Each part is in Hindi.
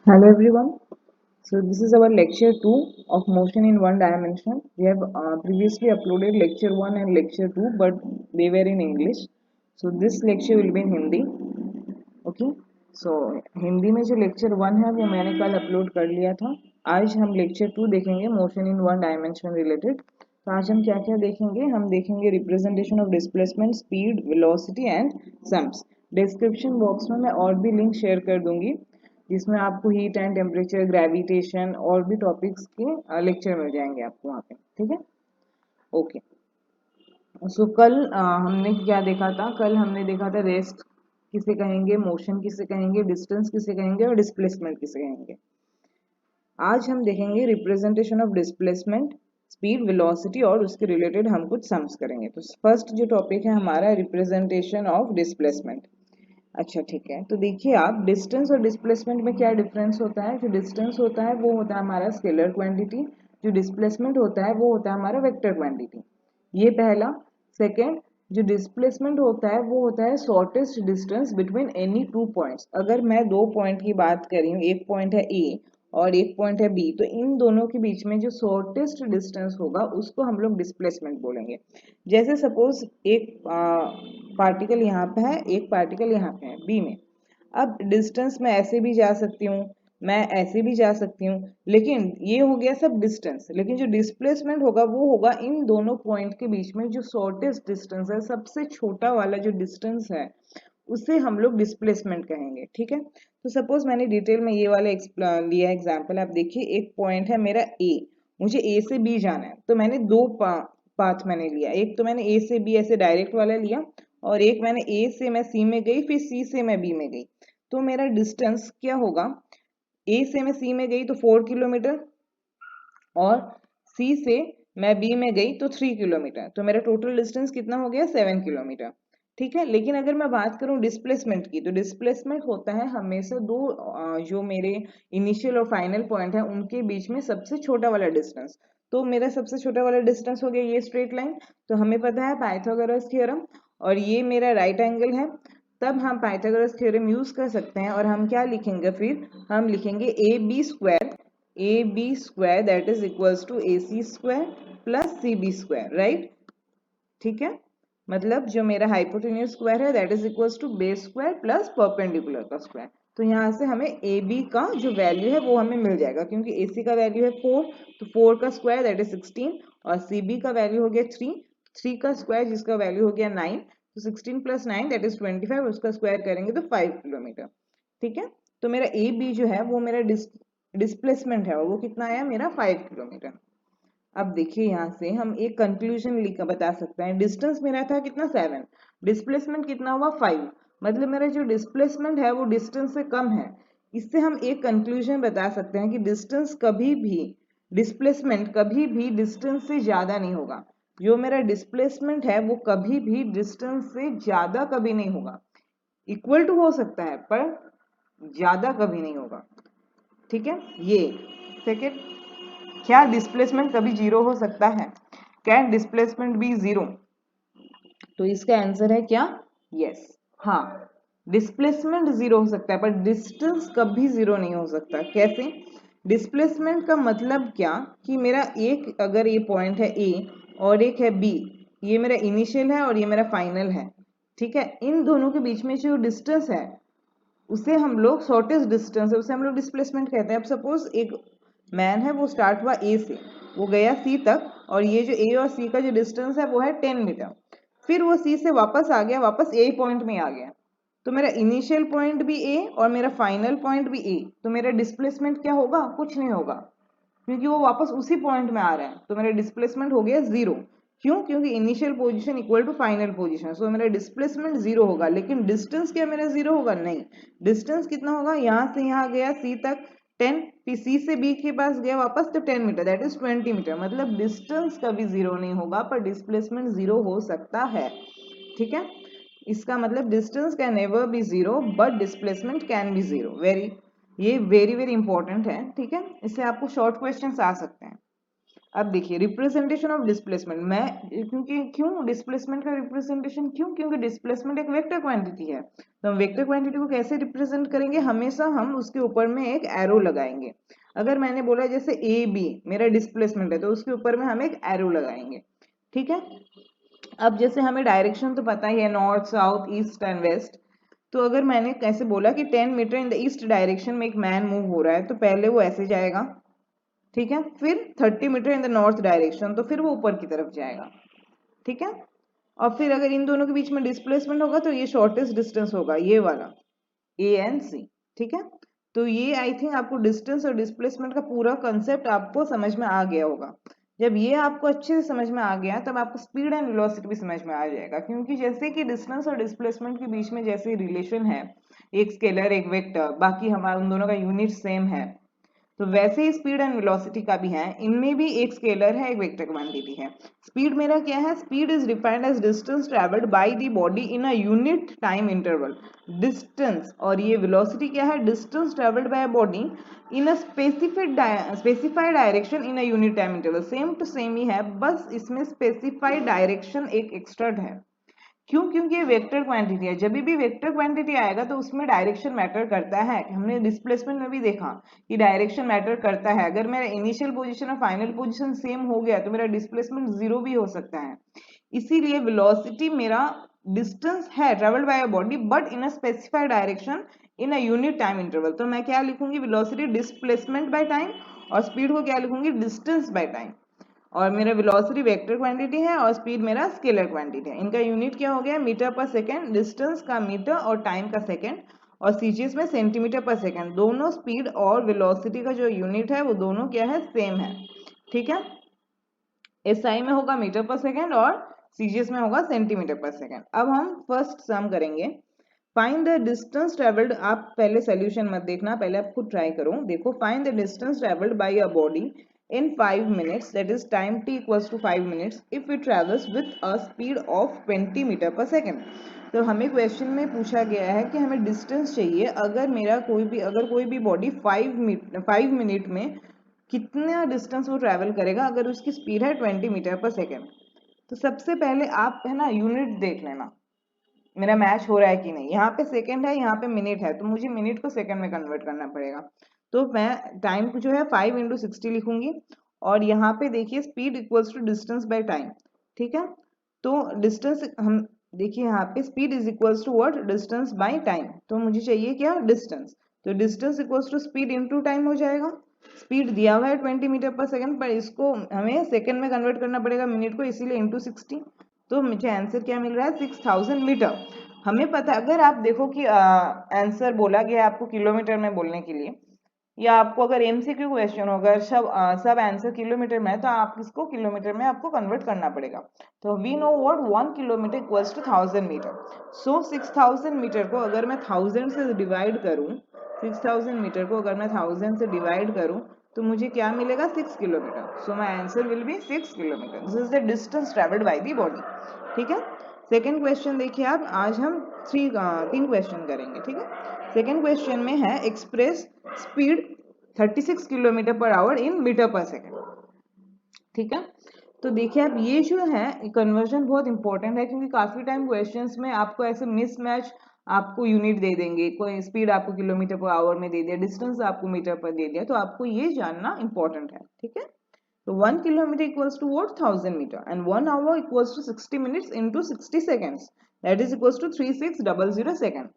Hello everyone. So this is our lecture 2 of motion in one dimension. We have previously uploaded lecture 1 and lecture 2 but they were in English. So this lecture will be in Hindi. Okay. So Hindi में जो lecture 1 है वो मैंने कल upload कर लिया था. आज हम lecture 2 देखेंगे motion in one dimension related. तो आज हम क्या क्या देखेंगे? हम देखेंगे representation of displacement, speed, velocity and sums. Description box में मैं और भी लिंक शेयर कर दूंगी जिसमें आपको हीट एंड टेम्परेचर, ग्रेविटेशन और भी टॉपिक्स के लेक्चर मिल जाएंगे आपको वहाँ पे. ठीक है. ओके. सो कल हमने क्या देखा था? कल हमने देखा था रेस्ट किसे कहेंगे, मोशन किसे कहेंगे, डिस्टेंस किसे कहेंगे और डिस्प्लेसमेंट किसे कहेंगे. आज हम देखेंगे representation of displacement, speed, velocity और उसके रिलेटेड हम कुछ सम्स करेंगे. तो फर्स्ट जो टॉपिक है हमारा रिप्रेजेंटेशन ऑफ डिस्प्लेसमेंट. अच्छा ठीक है. तो देखिए आप, डिस्टेंस और डिस्प्लेसमेंट में क्या डिफरेंस होता है? जो डिस्टेंस होता है वो होता है हमारा स्केलर क्वांटिटी, जो डिस्प्लेसमेंट होता है वो होता है हमारा वेक्टर क्वांटिटी. ये पहला. सेकंड, जो डिस्प्लेसमेंट होता है वो होता है shortest distance between any two points. अगर मैं दो पॉइंट की बात कर रही हूँ, एक पॉइंट है ए और एक पॉइंट है बी, तो इन दोनों के बीच में जो शॉर्टेस्ट डिस्टेंस होगा उसको हम लोग डिस्प्लेसमेंट बोलेंगे. जैसे सपोज एक पार्टिकल यहाँ पे है, एक पार्टिकल यहाँ पे है बी में. अब डिस्टेंस मैं ऐसे भी जा सकती हूँ, मैं ऐसे भी जा सकती हूँ, लेकिन ये हो गया सब डिस्टेंस. लेकिन जो डिस्प्लेसमेंट होगा वो होगा इन दोनों पॉइंट के बीच में जो शॉर्टेस्ट डिस्टेंस है, सबसे छोटा वाला जो डिस्टेंस है उसे हम लोग डिस्प्लेसमेंट कहेंगे. ठीक है. तो सपोज मैंने डिटेल में ये वाला लिया एग्जाम्पल. आप देखिए, एक पॉइंट है मेरा ए, मुझे ए से बी जाना है. तो मैंने दो पाथ मैंने लिया. एक तो मैंने ए से बी ऐसे डायरेक्ट वाला लिया और एक मैंने ए से मैं सी में गई, फिर सी से मैं बी में गई. तो मेरा डिस्टेंस क्या होगा? ए से मैं सी में गई तो 4 किलोमीटर और सी से मैं बी में गई तो 3 किलोमीटर. तो मेरा टोटल डिस्टेंस कितना हो गया? 7 किलोमीटर. ठीक है. लेकिन अगर मैं बात करूं डिस्प्लेसमेंट की, तो डिस्प्लेसमेंट होता है हमेशा दो जो मेरे इनिशियल और फाइनल पॉइंट है उनके बीच में सबसे छोटा वाला डिस्टेंस. तो मेरा सबसे छोटा वाला डिस्टेंस हो गया ये स्ट्रेट लाइन. तो हमें पता है पाइथागोरस थ्योरम, और ये मेरा राइट एंगल है. तब हम पाइथागोरस थ्योरम यूज कर सकते हैं और हम क्या लिखेंगे? फिर हम लिखेंगे A B square that is equals to A C square plus C B square. Right. ठीक है. मतलब जो मेरा हाइपोटेन्यूज स्क्वायर है that is equals to base square plus perpendicular का स्क्वायर. तो यहाँ से हमें ए बी का जो वैल्यू है वो हमें मिल जाएगा, क्योंकि ए सी का वैल्यू है 4, तो 4 का स्क्वायर दैट इज 16 और सी बी का वैल्यू हो गया 3, 3 का स्क्वायर जिसका वैल्यू हो गया 9, तो 16 प्लस 9 दैट इज 25, उसका स्क्वायर करेंगे तो 5 किलोमीटर. ठीक है. तो मेरा ए बी जो है वो मेरा डिस्प्लेसमेंट है और वो कितना आया मेरा 5 किलोमीटर. अब देखिए यहाँ से हम एक कंक्लूजन लिख बता सकते हैं. डिस्टेंस मेरा था कितना? 7. डिस्प्लेसमेंट कितना हुआ? 5. मतलब मेरा जो डिस्प्लेसमेंट है वो डिस्टेंस से कम है. इससे हम एक कंक्लूजन बता सकते हैं कि डिस्टेंस कभी भी, डिस्प्लेसमेंट कभी भी डिस्टेंस से ज्यादा नहीं होगा. जो मेरा डिस्प्लेसमेंट है वो कभी भी डिस्टेंस से ज्यादा कभी नहीं होगा. इक्वल टू हो सकता है पर ज्यादा कभी नहीं होगा. ठीक है. ये सेकेंड, क्या डिस्प्लेसमेंट कभी जीरो हो सकता है? Can displacement be zero? तो इसका आंसर है क्या? यस. हाँ, डिस्प्लेसमेंट जीरो हो सकता है पर डिस्टेंस कभी जीरो नहीं हो सकता. कैसे? डिस्प्लेसमेंट का मतलब क्या कि मेरा एक, अगर ये पॉइंट है ए और एक है बी, ये मेरा इनिशियल है और ये मेरा फाइनल है. ठीक है. इन दोनों के बीच में जो डिस्टेंस है उसे हम लोग शॉर्टेस्ट डिस्टेंस है, उसे हम लोग डिस्प्लेसमेंट कहते हैं. अब सपोज एक मैन है, वो स्टार्ट हुआ ए से, वो गया सी तक, और ये जो ए और सी का जो डिस्टेंस है वो है 10 मीटर. फिर वो सी से वापस आ गया, वापस ए पॉइंट में आ गया. तो मेरा इनिशियल पॉइंट भी ए और मेरा फाइनल पॉइंट भी ए, तो मेरा डिस्प्लेसमेंट क्या होगा? कुछ नहीं होगा, क्योंकि वो वापस उसी पॉइंट में आ रहे हैं. तो मेरा डिस्प्लेसमेंट हो गया जीरो. क्यों? क्योंकि initial position equal to final position. So मेरा डिस्प्लेसमेंट जीरो होगा. लेकिन डिस्टेंस क्या मेरा जीरो होगा? नहीं. डिस्टेंस कितना होगा? यहाँ से यहाँ गया सी तक 10, फिर सी से बी के पास गया वापस तो 10 मीटर दैट इज 20 मीटर. मतलब डिस्टेंस कभी जीरो नहीं होगा पर डिस्प्लेसमेंट जीरो हो सकता है. ठीक है. इसका मतलब distance can never be zero but displacement can be zero. ये वेरी वेरी इंपॉर्टेंट है. ठीक है. इससे आपको शॉर्ट क्वेश्चंस आ सकते हैं. अब देखिए रिप्रेजेंटेशन ऑफ डिस्प्लेसमेंट, मैं क्यों डिस्प्लेसमेंट का रिप्रेजेंटेशन क्योंकि डिस्प्लेसमेंट एक वेक्टर क्वांटिटी है, तो हम वेक्टर क्वांटिटी को कैसे रिप्रेजेंट करेंगे, हमेशा हम उसके ऊपर में एक एरो लगाएंगे। अगर मैंने बोला जैसे ए बी मेरा डिस्प्लेसमेंट है तो उसके ऊपर में हम एक एरो लगाएंगे, ठीक है। अब जैसे हमें डायरेक्शन तो पता ही है, north south east and west, तो अगर मैंने कैसे बोला कि 10 metre in the east direction में एक मैन मूव हो रहा है तो पहले वो ऐसे जाएगा, ठीक है, फिर 30 metre in the north direction तो फिर वो ऊपर की तरफ जाएगा, ठीक है। और फिर अगर इन दोनों के बीच में डिस्प्लेसमेंट होगा तो ये शॉर्टेस्ट डिस्टेंस होगा, ये वाला ए एंड सी, ठीक है। तो ये आई थिंक आपको डिस्टेंस और डिस्प्लेसमेंट का पूरा कंसेप्ट आपको समझ में आ गया होगा। जब ये आपको अच्छे से समझ में आ गया तब आपको स्पीड एंड वेलोसिटी भी समझ में आ जाएगा, क्योंकि जैसे कि डिस्टेंस और डिस्प्लेसमेंट के बीच में जैसे रिलेशन है, एक स्केलर एक वेक्टर, बाकी हमारा उन दोनों का यूनिट सेम है, तो वैसे ही स्पीड एंड वेलोसिटी का भी है, इनमें भी एक स्केलर है एक वेक्टर क्वांटिटी है। स्पीड मेरा क्या है, speed is defined as distance travelled by the body in a unit time interval, distance, और ये वेलोसिटी क्या है, distance travelled by a body in a specified direction in a unit time interval, same to same ही है, बस इसमें स्पेसिफाइड डायरेक्शन एक एक्स्ट्रा है। क्योंकि ये वेक्टर क्वांटिटी है, जब भी वेक्टर क्वांटिटी आएगा तो उसमें डायरेक्शन मैटर करता है, हमने डिस्प्लेसमेंट में भी देखा कि डायरेक्शन मैटर करता है। अगर मेरा इनिशियल पोजीशन और फाइनल पोजीशन सेम हो गया तो मेरा डिस्प्लेसमेंट जीरो भी हो सकता है। इसीलिए वेलोसिटी मेरा डिस्टेंस है travelled by a body but in a specified direction in a unit time interval, तो मैं क्या लिखूंगी, वेलोसिटी डिस्प्लेसमेंट बाय टाइम, और स्पीड को क्या लिखूंगी, डिस्टेंस बाय टाइम। और मेरा वेलोसिटी वेक्टर क्वांटिटी है और स्पीड मेरा स्केलर क्वांटिटी है। इनका यूनिट क्या हो गया, मीटर पर सेकेंड, डिस्टेंस का मीटर और टाइम का सेकेंड, और सीजीएस में सेंटीमीटर पर सेकेंड। दोनों स्पीड और वेलोसिटी का जो यूनिट है वो दोनों क्या है, सेम है, ठीक है। एसआई में होगा मीटर पर सेकेंड और सीजीएस में होगा सेंटीमीटर पर सेकेंड। अब हम फर्स्ट सम करेंगे, फाइंड द डिस्टेंस ट्रेवल्ड। आप पहले सोल्यूशन मत देखना, पहले आप खुद ट्राई करो। देखो, find the distance travelled by a body in 5 minutes, that is time t equals to 5 minutes if it travels with a speed of 20 metre per second. तो हमें क्वेश्चन में पूछा गया है कि हमें डिस्टेंस चाहिए, अगर कोई भी बॉडी 5 मिनट में कितना डिस्टेंस वो ट्रैवल करेगा अगर उसकी स्पीड है 20 मीटर पर सेकेंड। तो सबसे पहले आप है ना यूनिट देख लेना मेरा मैच हो रहा है कि नहीं। यहाँ पे सेकंड है, यहाँ पे मिनट है, तो मुझे मिनट को सेकंड में कन्वर्ट करना पड़ेगा। तो मैं टाइम को जो है 5 × 60 लिखूंगी, और यहाँ पे देखिए speed equals to distance by time, ठीक है। तो डिस्टेंस हम देखिए यहाँ पे speed is equals to what, distance by time, तो मुझे चाहिए क्या, डिस्टेंस। तो distance equals to speed into time हो जाएगा। स्पीड दिया हुआ है 20 मीटर पर सेकंड, पर इसको हमें सेकंड में कन्वर्ट करना पड़ेगा मिनट को, इसीलिए इनटू 60। तो मुझे आंसर क्या मिल रहा है, 6000 मीटर। हमें पता, अगर आप देखो कि आंसर बोला गया है आपको किलोमीटर में बोलने के लिए, या आपको अगर एमसीक्यू क्वेश्चन होगा सब आंसर किलोमीटर में है तो आप इसको किलोमीटर में आपको कन्वर्ट करना पड़ेगा। तो we know what 1 kilometre equals to 1000 metre. So 6000 metre को अगर मैं 1000 से डिवाइड करूं, 6000 मीटर को अगर मैं 1000 से डिवाइड करूं तो मुझे क्या मिलेगा, 6 kilometre. So my answer will be 6 kilometre. This is the distance travelled by the body, ठीक है। सेकेंड क्वेश्चन देखिए आप, आज हम 3 क्वेश्चन करेंगे, ठीक है। सेकेंड क्वेश्चन में है express speed 36 kilometre per hour in metre per second, ठीक है। तो देखिए आप, ये जो है कन्वर्जन बहुत इंपॉर्टेंट है, क्योंकि काफी टाइम क्वेश्चंस में आपको ऐसे मिसमैच, आपको यूनिट दे देंगे, कोई स्पीड आपको किलोमीटर पर आवर में दे दिया, डिस्टेंस आपको मीटर पर दे दिया, तो आपको ये जानना इंपॉर्टेंट है, ठीक है। तो 1 kilometer equals to what, 1000 meter, and 1 hour equals to 60 minutes into 60 seconds, that is equals to 3600 second।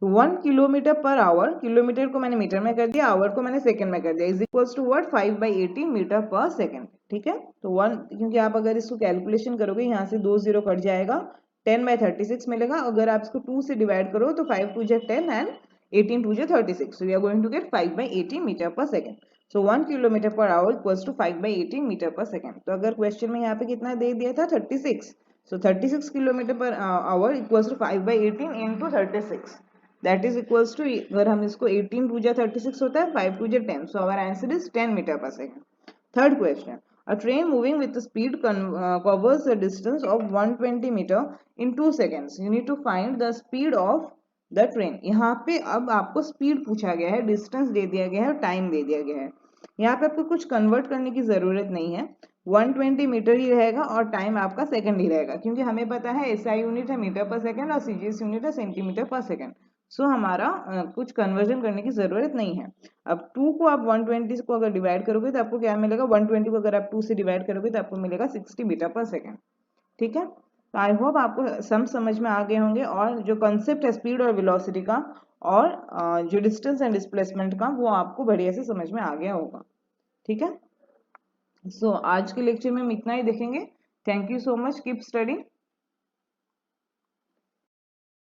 तो 1 किलोमीटर पर आवर, किलोमीटर को मैंने मीटर में कर दिया, आवर को मैंने सेकंड में कर दिया, is equals to what, 5/18 metre per second, ठीक है। तो 1, क्योंकि आप अगर इसको कैलकुलेशन करोगे यहाँ से 2 0 कट जाएगा, 10/36 मिलेगा। अगर आप इसको 2 से डिवाइड करो तो 5 2 10 and 18 2 36, so we are going to get 5/18 metre per second. So 1 kilometre per hour equals to 5/18 metre per second. तो अगर क्वेश्चन में यहाँ पे कितना दे दिया था, 36, so 36 kilometre per hour equals to 5/18 into 36, that is equals to, अगर हम इसको 18 2 36 होता है, 5 2 10, so our answer is 10 metre per second. Third question, a train moving with the speed covers a distance of 120 meter in 2 seconds, you need to find the speed of the train। यहाँ पे अब आपको स्पीड पूछा गया है, डिस्टेंस दे दिया गया है, टाइम दे दिया गया है। यहाँ पे आपको कुछ कन्वर्ट करने की ज़रूरत नहीं है, 120 मीटर ही रहेगा और टाइम आपका सेकंड ही रहेगा, क्योंकि हमें पता है एसआई यूनिट है मीटर पर सेकंड और सीजीएस यूनिट है सेंटीमीटर पर सेकंड। सो हमारा कुछ कन्वर्जन करने की ज़रूरत नहीं है। अब 2 को आप 120 को अगर डिवाइड करोगे तो आपको क्या मिलेगा, 120 को अगर आप 2 से डिवाइड करोगे तो आपको मिलेगा 60 मीटर पर सेकंड। ठीक है, तो आई होप आपको समझ में आ गए होंगे, और जो कॉन्सेप्ट है स्पीड और वेलोसिटी का और जो डिस्टेंस एंड डिस्प्लेसमेंट का वो आपको बढ़िया से समझ में आ गया होगा। ठीक है, सो आज के लेक्चर में हम इतना ही देखेंगे। Thank you so much, keep studying.